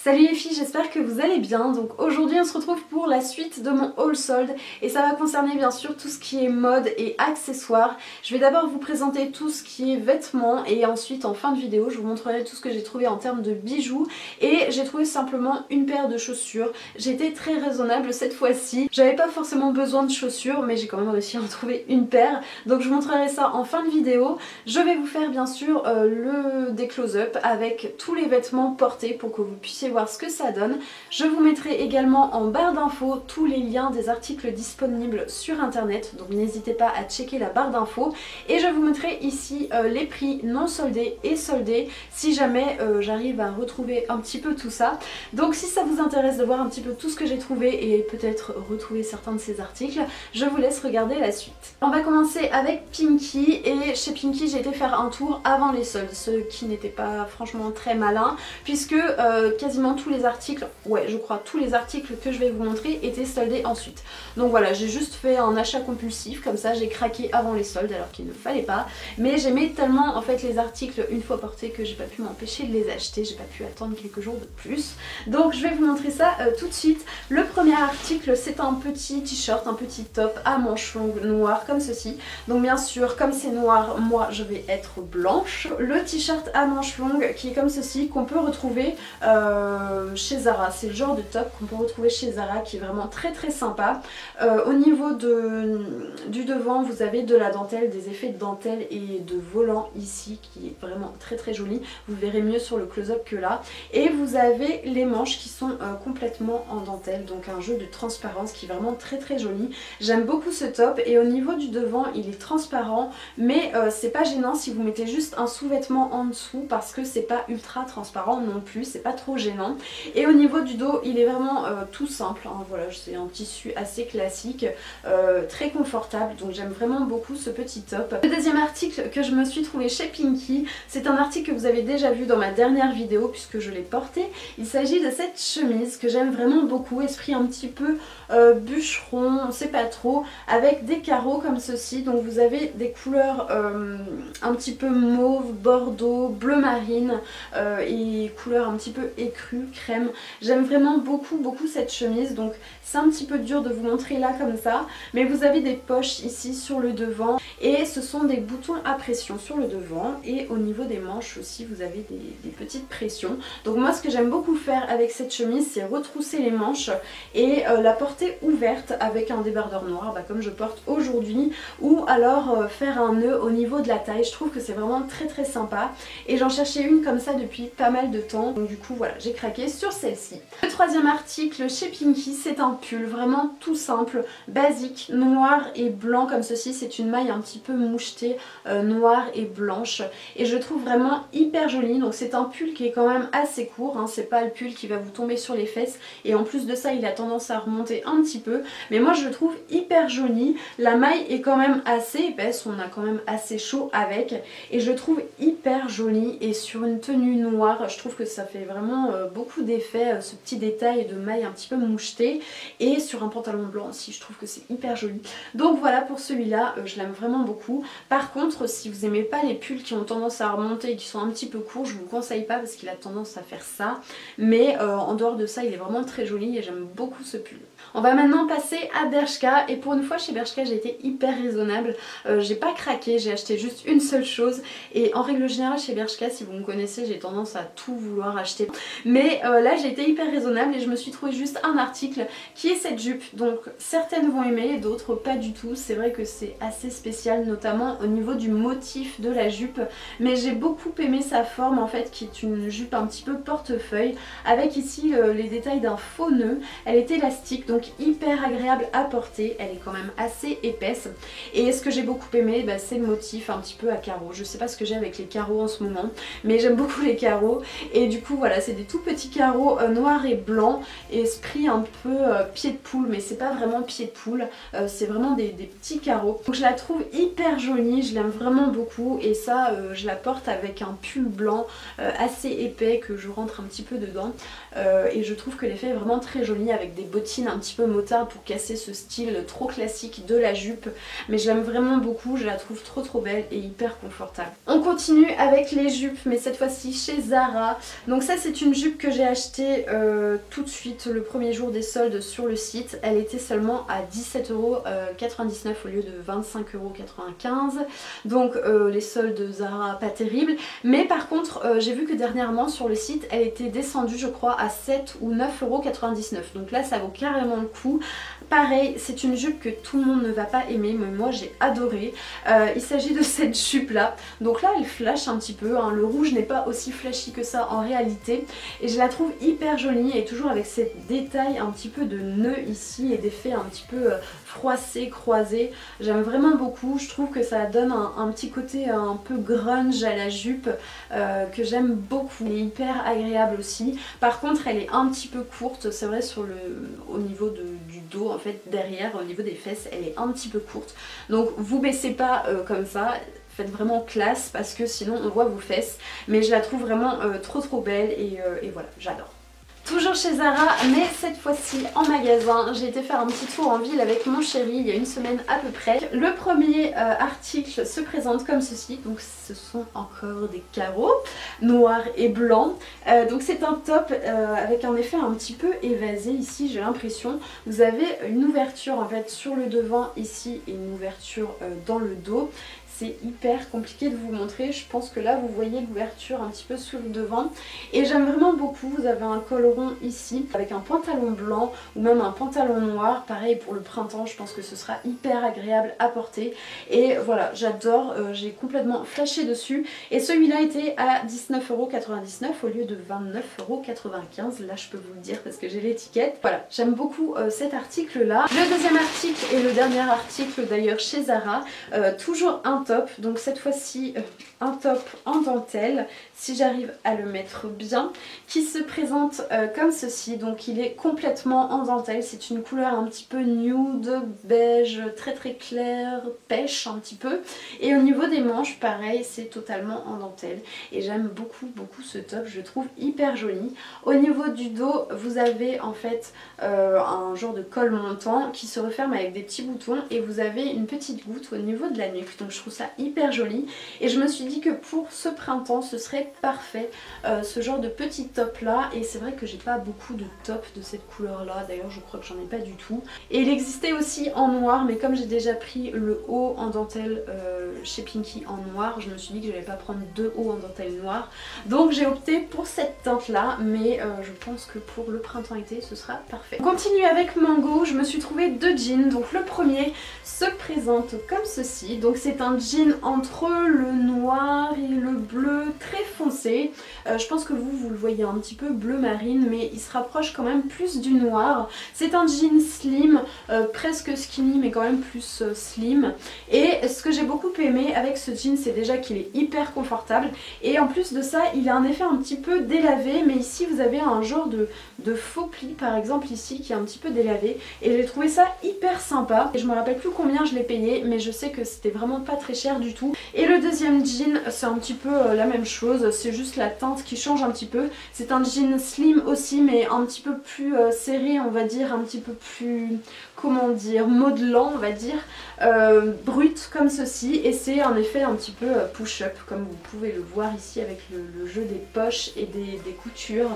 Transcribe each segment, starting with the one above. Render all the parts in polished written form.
Salut les filles, j'espère que vous allez bien. Donc aujourd'hui on se retrouve pour la suite de mon haul solde et ça va concerner bien sûr tout ce qui est mode et accessoires. Je vais d'abord vous présenter tout ce qui est vêtements et ensuite en fin de vidéo je vous montrerai tout ce que j'ai trouvé en termes de bijoux. Et j'ai trouvé simplement une paire de chaussures. J'ai été très raisonnable cette fois-ci. J'avais pas forcément besoin de chaussures mais j'ai quand même réussi à en trouver une paire. Donc je vous montrerai ça en fin de vidéo. Je vais vous faire bien sûr des close-up avec tous les vêtements portés pour que vous puissiez voir ce que ça donne. Je vous mettrai également en barre d'infos tous les liens des articles disponibles sur internet, donc n'hésitez pas à checker la barre d'infos. Et je vous mettrai ici les prix non soldés et soldés si jamais j'arrive à retrouver un petit peu tout ça. Donc si ça vous intéresse de voir un petit peu tout ce que j'ai trouvé et peut-être retrouver certains de ces articles, je vous laisse regarder la suite. On va commencer avec Pinky et chez Pinky j'ai été faire un tour avant les soldes, ce qui n'était pas franchement très malin puisque quasiment tous les articles, ouais je crois tous les articles que je vais vous montrer étaient soldés ensuite. Donc voilà, j'ai juste fait un achat compulsif, comme ça j'ai craqué avant les soldes alors qu'il ne fallait pas. Mais j'aimais tellement en fait les articles une fois portés que j'ai pas pu m'empêcher de les acheter, j'ai pas pu attendre quelques jours de plus. Donc je vais vous montrer ça tout de suite. Le premier article c'est un petit t-shirt, un petit top à manches longues noir comme ceci. Donc bien sûr comme c'est noir, moi je vais être blanche. Le t-shirt à manches longues qui est comme ceci, qu'on peut retrouver chez Zara. C'est le genre de top qu'on peut retrouver chez Zara qui est vraiment très très sympa. Au niveau du devant vous avez de la dentelle, des effets de dentelle et de volant ici qui est vraiment très très joli. Vous verrez mieux sur le close-up que là. Et vous avez les manches qui sont complètement en dentelle, donc un jeu de transparence qui est vraiment très très joli. J'aime beaucoup ce top et au niveau du devant il est transparent mais c'est pas gênant si vous mettez juste un sous-vêtement en dessous parce que c'est pas ultra transparent non plus, c'est pas trop gênant. Et au niveau du dos il est vraiment tout simple, hein, voilà, c'est un tissu assez classique, très confortable, donc j'aime vraiment beaucoup ce petit top. Le deuxième article que je me suis trouvé chez Pinky, c'est un article que vous avez déjà vu dans ma dernière vidéo puisque je l'ai porté. Il s'agit de cette chemise que j'aime vraiment beaucoup, esprit un petit peu bûcheron, on sait pas trop, avec des carreaux comme ceci. Donc vous avez des couleurs un petit peu mauve, bordeaux, bleu marine et couleurs un petit peu écrues, crème. J'aime vraiment beaucoup cette chemise, donc c'est un petit peu dur de vous montrer là comme ça, mais vous avez des poches ici sur le devant et ce sont des boutons à pression sur le devant et au niveau des manches aussi vous avez des petites pressions. Donc moi ce que j'aime beaucoup faire avec cette chemise c'est retrousser les manches et la porter ouverte avec un débardeur noir comme je porte aujourd'hui, ou alors faire un nœud au niveau de la taille. Je trouve que c'est vraiment très très sympa et j'en cherchais une comme ça depuis pas mal de temps, donc du coup voilà j'ai craqué sur celle-ci. Le troisième article chez Pinky c'est un pull vraiment tout simple, basique, noir et blanc comme ceci. C'est une maille un petit peu mouchetée, noire et blanche et je trouve vraiment hyper joli. Donc c'est un pull qui est quand même assez court, hein, c'est pas le pull qui va vous tomber sur les fesses et en plus de ça il a tendance à remonter un petit peu, mais moi je le trouve hyper joli. La maille est quand même assez épaisse, on a quand même assez chaud avec et je le trouve hyper joli et sur une tenue noire je trouve que ça fait vraiment beaucoup d'effet, ce petit détail de maille un petit peu mouchetée, et sur un pantalon blanc aussi je trouve que c'est hyper joli. Donc voilà pour celui-là, je l'aime vraiment beaucoup. Par contre si vous aimez pas les pulls qui ont tendance à remonter et qui sont un petit peu courts, je vous le conseille pas parce qu'il a tendance à faire ça, mais en dehors de ça il est vraiment très joli et j'aime beaucoup ce pull. On va maintenant passer à Bershka et pour une fois chez Bershka j'ai été hyper raisonnable, j'ai pas craqué, j'ai acheté juste une seule chose et en règle générale chez Bershka si vous me connaissez j'ai tendance à tout vouloir acheter, mais là j'ai été hyper raisonnable et je me suis trouvé juste un article qui est cette jupe. Donc certaines vont aimer, d'autres pas du tout, c'est vrai que c'est assez spécial notamment au niveau du motif de la jupe, mais j'ai beaucoup aimé sa forme en fait qui est une jupe un petit peu portefeuille avec ici les détails d'un faux nœud. Elle est élastique donc hyper agréable à porter, elle est quand même assez épaisse et ce que j'ai beaucoup aimé c'est le motif un petit peu à carreaux. Je sais pas ce que j'ai avec les carreaux en ce moment mais j'aime beaucoup les carreaux et du coup voilà c'est des tout petits carreaux noirs et blancs, esprit un peu pied de poule, mais c'est pas vraiment pied de poule, c'est vraiment des petits carreaux. Donc je la trouve hyper jolie, je l'aime vraiment beaucoup et ça je la porte avec un pull blanc assez épais que je rentre un petit peu dedans et je trouve que l'effet est vraiment très joli avec des bottines un petit peu motard pour casser ce style trop classique de la jupe, mais je l'aime vraiment beaucoup, je la trouve trop belle et hyper confortable. On continue avec les jupes mais cette fois-ci chez Zara. Donc ça c'est une jupe jupe que j'ai achetée tout de suite le premier jour des soldes sur le site, elle était seulement à 17,99 € au lieu de 25,95 €. Donc les soldes Zara pas terribles. Mais par contre j'ai vu que dernièrement sur le site elle était descendue je crois à 7 ou 9,99 €. Donc là ça vaut carrément le coup. Pareil, c'est une jupe que tout le monde ne va pas aimer, mais moi j'ai adoré. Il s'agit de cette jupe là. Donc là elle flash un petit peu, hein. Le rouge n'est pas aussi flashy que ça en réalité. Et je la trouve hyper jolie et toujours avec ces détails un petit peu de nœuds ici et d'effets un petit peu froissés, croisés. J'aime vraiment beaucoup, je trouve que ça donne un petit côté un peu grunge à la jupe que j'aime beaucoup. Elle est hyper agréable aussi. Par contre elle est un petit peu courte, c'est vrai au niveau du dos en fait, derrière au niveau des fesses elle est un petit peu courte. Donc vous baissez pas comme ça. Faites vraiment classe parce que sinon on voit vos fesses. Mais je la trouve vraiment trop belle et voilà, j'adore. Toujours chez Zara, mais cette fois-ci en magasin. J'ai été faire un petit tour en ville avec mon chéri il y a une semaine à peu près. Le premier article se présente comme ceci. Donc ce sont encore des carreaux noirs et blancs. Donc c'est un top avec un effet un petit peu évasé ici, j'ai l'impression. Vous avez une ouverture en fait sur le devant ici et une ouverture dans le dos. C'est hyper compliqué de vous montrer, je pense que là vous voyez l'ouverture un petit peu sur le devant et j'aime vraiment beaucoup. Vous avez un col rond ici avec un pantalon blanc ou même un pantalon noir, pareil pour le printemps, je pense que ce sera hyper agréable à porter et voilà, j'adore, j'ai complètement flashé dessus et celui-là était à 19,99 € au lieu de 29,95 €. Là je peux vous le dire parce que j'ai l'étiquette. Voilà, j'aime beaucoup cet article là. Le deuxième article et le dernier article d'ailleurs chez Zara, toujours un top, donc cette fois-ci un top en dentelle, si j'arrive à le mettre bien, qui se présente comme ceci. Donc il est complètement en dentelle, c'est une couleur un petit peu nude, beige, très clair, pêche un petit peu. Et au niveau des manches, pareil, c'est totalement en dentelle. Et j'aime beaucoup ce top, je le trouve hyper joli. Au niveau du dos, vous avez en fait un genre de col montant qui se referme avec des petits boutons et vous avez une petite goutte au niveau de la nuque. Donc je trouve ça hyper joli et je me suis dit que pour ce printemps ce serait parfait ce genre de petit top là. Et c'est vrai que j'ai pas beaucoup de tops de cette couleur là, d'ailleurs je crois que j'en ai pas du tout. Et il existait aussi en noir, mais comme j'ai déjà pris le haut en dentelle chez Pinky en noir, je me suis dit que je n'allais pas prendre deux hauts en dentelle noire, donc j'ai opté pour cette teinte là. Mais je pense que pour le printemps-été ce sera parfait. On continue avec Mango, je me suis trouvé deux jeans. Donc le premier se présente comme ceci, donc c'est un jean entre le noir et le bleu très foncé. Je pense que vous le voyez un petit peu bleu marine, mais il se rapproche quand même plus du noir. C'est un jean slim, presque skinny mais quand même plus slim. Et ce que j'ai beaucoup aimé avec ce jean, c'est déjà qu'il est hyper confortable et en plus de ça il a un effet un petit peu délavé. Mais ici vous avez un genre de faux pli par exemple ici qui est un petit peu délavé et j'ai trouvé ça hyper sympa. Et je me rappelle plus combien je l'ai payé, mais je sais que c'était vraiment pas très cher du tout. Et le deuxième jean c'est un petit peu la même chose, c'est juste la teinte qui change un petit peu. C'est un jean slim aussi mais un petit peu plus serré on va dire, un petit peu plus, comment dire, modelant on va dire, brut comme ceci. Et c'est un effet un petit peu push-up comme vous pouvez le voir ici avec le jeu des poches et des coutures.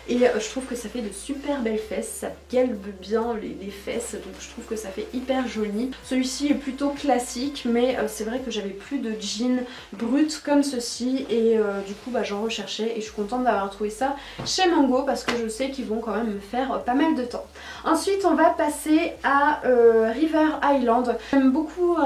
Et je trouve que ça fait de super belles fesses, ça galbe bien les fesses, donc je trouve que ça fait hyper joli. Celui-ci est plutôt classique mais c'est vrai que j'avais plus de jeans bruts comme ceci et du coup j'en recherchais et je suis contente d'avoir trouvé ça chez Mango parce que je sais qu'ils vont quand même me faire pas mal de temps. Ensuite on va passer à River Island. J'aime beaucoup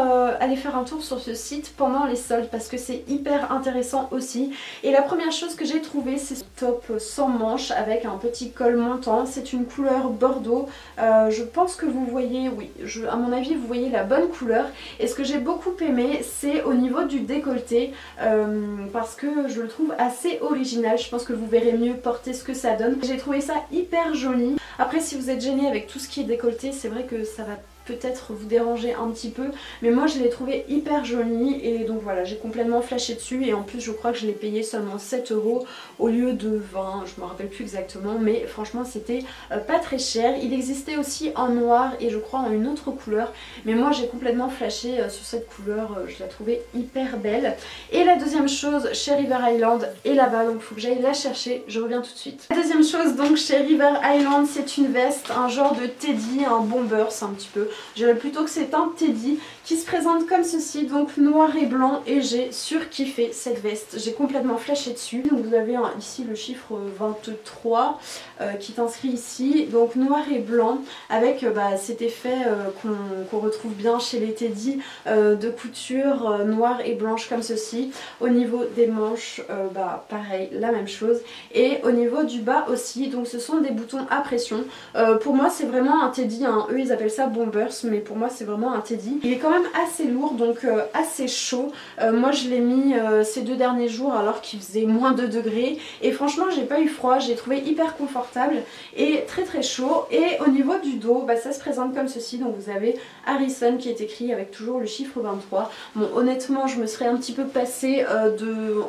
aller faire un tour sur ce site pendant les soldes parce que c'est hyper intéressant aussi. Et la première chose que j'ai trouvé c'est ce top sans manches avec un petit col montant. C'est une couleur bordeaux, je pense que vous voyez, oui, à mon avis vous voyez la bonne couleur. Et ce que j'ai beaucoup aimé c'est au niveau du décolleté parce que je le trouve assez original. Je pense que vous verrez mieux porter ce que ça donne. J'ai trouvé ça hyper joli. Après si vous êtes gêné avec tout ce qui est décolleté, c'est vrai que ça va peut-être vous déranger un petit peu, mais moi je l'ai trouvé hyper joli et donc voilà, j'ai complètement flashé dessus et en plus je crois que je l'ai payé seulement 7 € au lieu de 20, je me rappelle plus exactement, mais franchement c'était pas très cher. Il existait aussi en noir et je crois en une autre couleur, mais moi j'ai complètement flashé sur cette couleur, je la trouvais hyper belle. Et la deuxième chose chez River Island est là-bas, donc il faut que j'aille la chercher, je reviens tout de suite. La deuxième chose donc chez River Island, c'est une veste, un genre de teddy, un bomber, c'est un petit peu. Je dirais plutôt que c'est un teddy qui se présente comme ceci, donc noir et blanc, et j'ai surkiffé cette veste, j'ai complètement flashé dessus. Donc vous avez ici le chiffre 23 qui est inscrit ici, donc noir et blanc avec cet effet qu'on retrouve bien chez les teddy de couture noire et blanche comme ceci. Au niveau des manches, pareil, la même chose, et au niveau du bas aussi, donc ce sont des boutons à pression. Pour moi c'est vraiment un teddy, hein. Eux ils appellent ça bombers, mais pour moi c'est vraiment un teddy. Il est quand même assez lourd, donc assez chaud. Moi je l'ai mis ces 2 derniers jours alors qu'il faisait moins 2 degrés et franchement j'ai pas eu froid, j'ai trouvé hyper confortable et très très chaud. Et au niveau du dos, ça se présente comme ceci, donc vous avez Harrison qui est écrit avec toujours le chiffre 23. Bon honnêtement je me serais un petit peu passée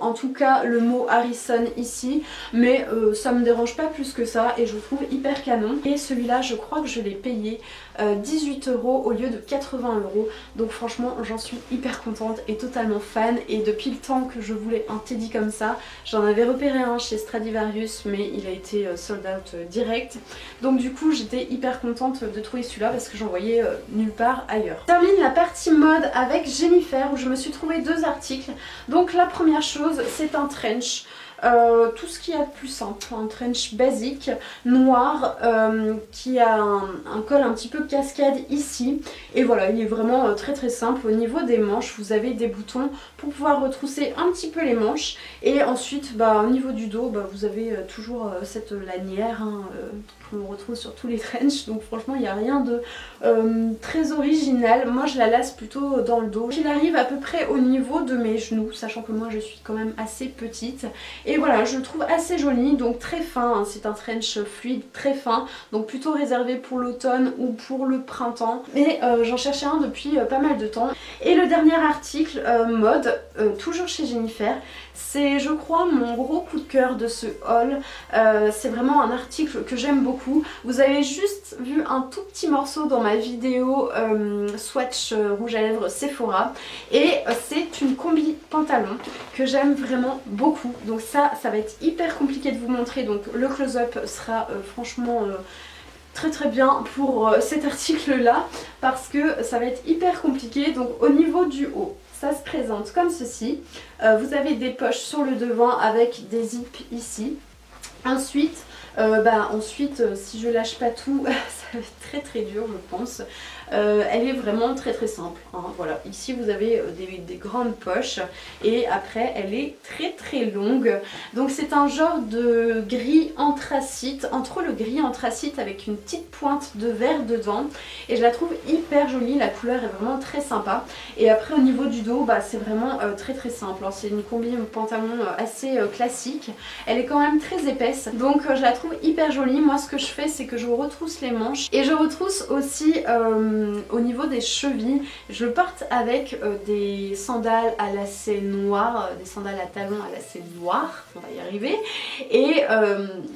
en tout cas le mot Harrison ici, mais ça me dérange pas plus que ça et je le trouve hyper canon. Et celui-là je crois que je l'ai payé 18 € au lieu de 80 €, donc franchement j'en suis hyper contente et totalement fan. Et depuis le temps que je voulais un teddy comme ça, j'en avais repéré un chez Stradivarius mais il a été sold out direct, donc du coup j'étais hyper contente de trouver celui-là parce que j'en voyais nulle part ailleurs. Je termine la partie mode avec Jennifer où je me suis trouvé 2 articles. Donc la première chose c'est un trench. Tout ce qu'il y a de plus simple, un trench basique noir qui a un col un petit peu cascade ici, et voilà il est vraiment très très simple. Au niveau des manches vous avez des boutons pour pouvoir retrousser un petit peu les manches, et ensuite au niveau du dos vous avez toujours cette lanière qu'on retrouve sur tous les trench, donc franchement il n'y a rien de très original. Moi je la laisse plutôt dans le dos. Il arrive à peu près au niveau de mes genoux, sachant que moi je suis quand même assez petite. Et voilà, je le trouve assez joli, donc très fin, hein. C'est un trench fluide très fin, donc plutôt réservé pour l'automne ou pour le printemps. Mais j'en cherchais un depuis pas mal de temps. Et le dernier article mode, toujours chez Jennifer, c'est je crois mon gros coup de cœur de ce haul. C'est vraiment un article que j'aime beaucoup. Vous avez juste vu un tout petit morceau dans ma vidéo swatch rouge à lèvres Sephora, et c'est une combi pantalon que j'aime vraiment beaucoup. Donc ça va être hyper compliqué de vous montrer, donc le close-up sera franchement très très bien pour cet article là parce que ça va être hyper compliqué. Donc au niveau du haut, ça se présente comme ceci. Vous avez des poches sur le devant avec des zips ici. Ensuite, si je lâche pas tout, ça va être très très dur je pense. Elle est vraiment très très simple, hein. Voilà, ici vous avez des grandes poches et après elle est très très longue. Donc c'est un genre de gris anthracite, entre le gris anthracite avec une petite pointe de vert dedans, et je la trouve hyper jolie, la couleur est vraiment très sympa. Et après au niveau du dos, c'est vraiment très très simple, hein. C'est une combi pantalon assez classique, elle est quand même très épaisse, donc je la trouve hyper jolie. Moi ce que je fais c'est que je retrousse les manches et je retrousse aussi au niveau des chevilles. Je porte avec des sandales à lacets noirs, des sandales à talons à lacets noirs, on va y arriver, et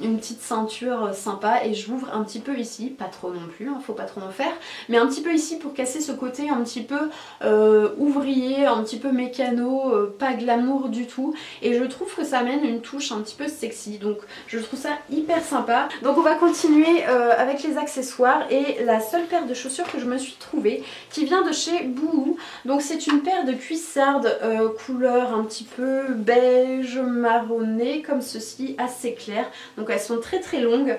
une petite ceinture sympa, et j'ouvre un petit peu ici, pas trop non plus, hein, faut pas trop en faire, mais un petit peu ici pour casser ce côté un petit peu ouvrier, un petit peu mécano, pas glamour du tout, et je trouve que ça amène une touche un petit peu sexy, donc je trouve ça hyper sympa. Donc on va continuer avec les accessoires, et la seule paire de chaussures que je me suis trouvée qui vient de chez Boohoo. Donc c'est une paire de cuissardes couleur un petit peu beige marronné comme ceci, assez clair, donc elles sont très très longues.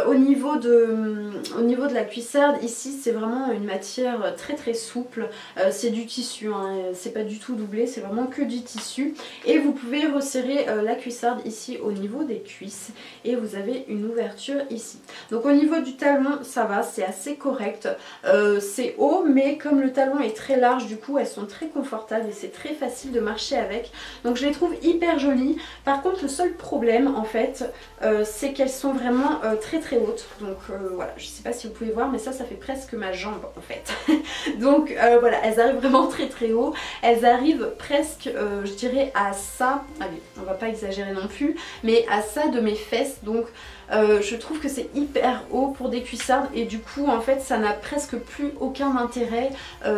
Au niveau de la cuissarde ici c'est vraiment une matière très très souple, c'est du tissu, hein, c'est pas du tout doublé, c'est vraiment que du tissu, et vous pouvez resserrer la cuissarde ici au niveau des cuisses, et vous avez avez une ouverture ici. Donc au niveau du talon ça va, c'est assez correct, c'est haut mais comme le talon est très large du coup elles sont très confortables et c'est très facile de marcher avec. Donc je les trouve hyper jolies. Par contre le seul problème en fait c'est qu'elles sont vraiment très très hautes. Donc voilà, je sais pas si vous pouvez voir mais ça fait presque ma jambe en fait. Donc voilà, elles arrivent vraiment très très haut. Elles arrivent presque je dirais à ça, allez on va pas exagérer non plus, mais à ça de mes fesses. Donc je trouve que c'est hyper haut pour des cuissardes et du coup en fait ça n'a presque plus aucun intérêt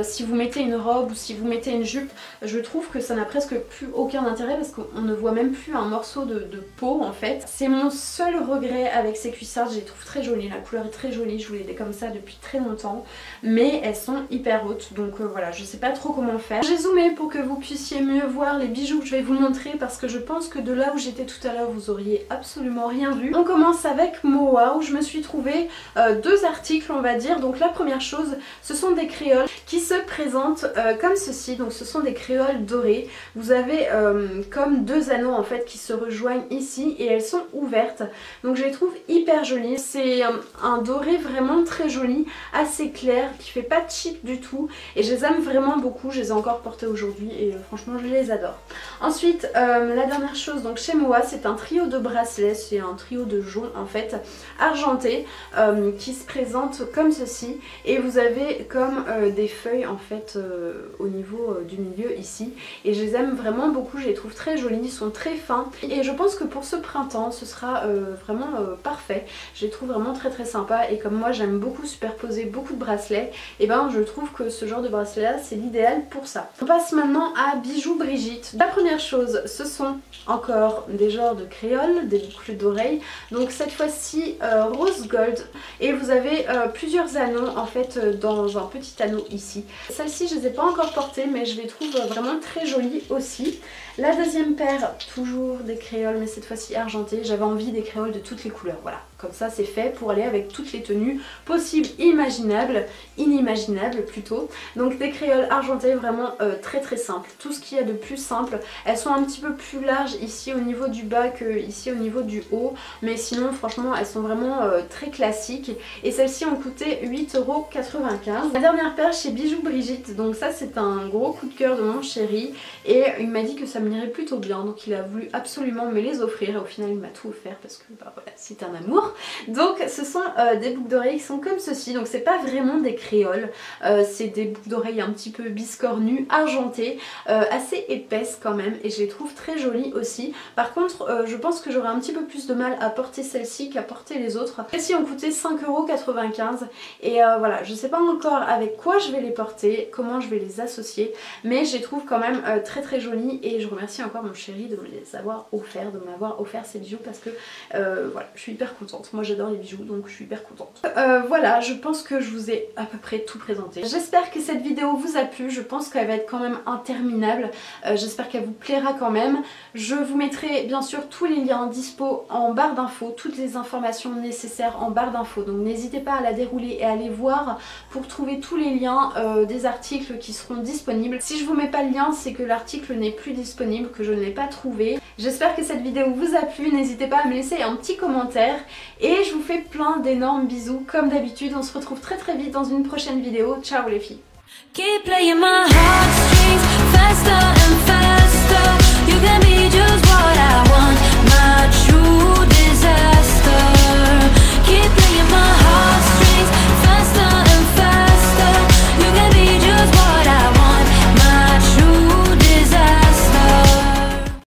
si vous mettez une robe ou si vous mettez une jupe. Je trouve que ça n'a presque plus aucun intérêt parce qu'on ne voit même plus un morceau de peau en fait. C'est mon seul regret avec ces cuissardes, je les trouve très jolies, la couleur est très jolie, je voulais des comme ça depuis très longtemps mais elles sont hyper hautes donc voilà, je sais pas trop comment faire. J'ai zoomé pour que vous puissiez mieux voir les bijoux que je vais vous montrer parce que je pense que de là où j'étais tout à l'heure vous auriez absolument rien vu. On commence avec Moa où je me suis trouvé deux articles on va dire. Donc la première chose, ce sont des créoles qui se présentent comme ceci. Donc ce sont des créoles dorées. Vous avez comme deux anneaux en fait qui se rejoignent ici et elles sont ouvertes. Donc je les trouve hyper jolies. C'est un doré vraiment très joli, assez clair, qui fait pas cheap du tout et je les aime vraiment beaucoup. Je les ai encore portées aujourd'hui et franchement je les adore. Ensuite la dernière chose, donc chez Moa, c'est un trio de bracelets, c'est un trio de joncs en fait argenté qui se présente comme ceci et vous avez comme des feuilles en fait au niveau du milieu ici et je les aime vraiment beaucoup, je les trouve très jolies, ils sont très fins et je pense que pour ce printemps ce sera vraiment parfait. Je les trouve vraiment très très sympas et comme moi j'aime beaucoup superposer beaucoup de bracelets, et ben je trouve que ce genre de bracelet là c'est l'idéal pour ça. On passe maintenant à bijoux Brigitte. La première chose, ce sont encore des genres de créoles, des boucles d'oreilles, donc cette fois-ci rose gold et vous avez plusieurs anneaux en fait dans un petit anneau ici. Celles-ci je les ai pas encore portées mais je les trouve vraiment très jolies aussi. La deuxième paire, toujours des créoles mais cette fois-ci argentées. J'avais envie des créoles de toutes les couleurs, voilà. Comme ça c'est fait pour aller avec toutes les tenues possibles, imaginables, inimaginables plutôt. Donc des créoles argentées vraiment très très simples. Tout ce qu'il y a de plus simple. Elles sont un petit peu plus larges ici au niveau du bas que ici au niveau du haut. Mais sinon franchement elles sont vraiment très classiques. Et celles-ci ont coûté 8,95 €. La dernière paire chez Bijoux Brigitte. Donc ça c'est un gros coup de cœur de mon chéri. Et il m'a dit que ça me irait plutôt bien. Donc il a voulu absolument me les offrir. Et au final il m'a tout offert parce que bah voilà, c'est un amour. Donc ce sont des boucles d'oreilles qui sont comme ceci. Donc c'est pas vraiment des créoles, c'est des boucles d'oreilles un petit peu biscornues, argentées, assez épaisses quand même et je les trouve très jolies aussi. Par contre je pense que j'aurais un petit peu plus de mal à porter celle-ci qu'à porter les autres. Celles-ci ont coûté 5,95 € et voilà, je sais pas encore avec quoi je vais les porter, comment je vais les associer, mais je les trouve quand même très très jolies et je remercie encore mon chéri de me les avoir offerts, de m'avoir offert ces bijoux parce que voilà, je suis hyper contente. Moi j'adore les bijoux donc je suis hyper contente. Voilà, je pense que je vous ai à peu près tout présenté. J'espère que cette vidéo vous a plu, je pense qu'elle va être quand même interminable. J'espère qu'elle vous plaira quand même. Je vous mettrai bien sûr tous les liens dispo en barre d'infos, toutes les informations nécessaires en barre d'infos. Donc n'hésitez pas à la dérouler et à aller voir pour trouver tous les liens des articles qui seront disponibles. Si je vous mets pas le lien, c'est que l'article n'est plus disponible, que je ne l'ai pas trouvé. J'espère que cette vidéo vous a plu, n'hésitez pas à me laisser un petit commentaire et je vous fais plein d'énormes bisous comme d'habitude. On se retrouve très très vite dans une prochaine vidéo. Ciao les filles.